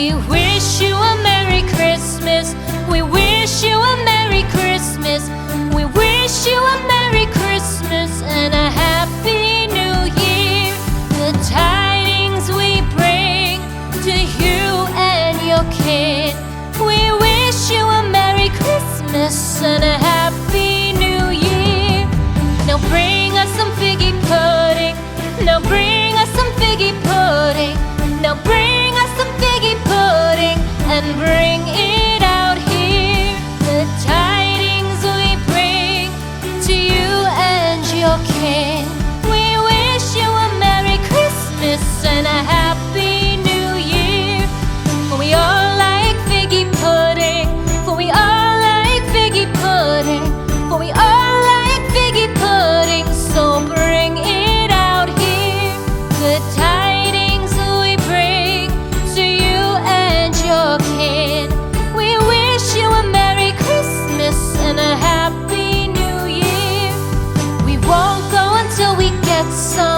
We wish you a Merry Christmas. We wish you a Merry Christmas. We wish you a Merry Christmas and a Happy New Year. The tidings we bring to you and your kin. We wish you a Merry Christmas and a Happy New Year. Now bring us some figgy pudding. Now bring us some figgy pudding. Now bring us some figgy pudding and bring it out here. The tidings we bring to you and your kin. We wish you a Merry Christmas and a Happy New Year. For we all like figgy pudding. For we all like figgy pudding. For we all like figgy pudding. So bring it out here. The tidings we bring to you and your kin. We wish you a Merry Christmas and a Happy New Year. We won't go until we get some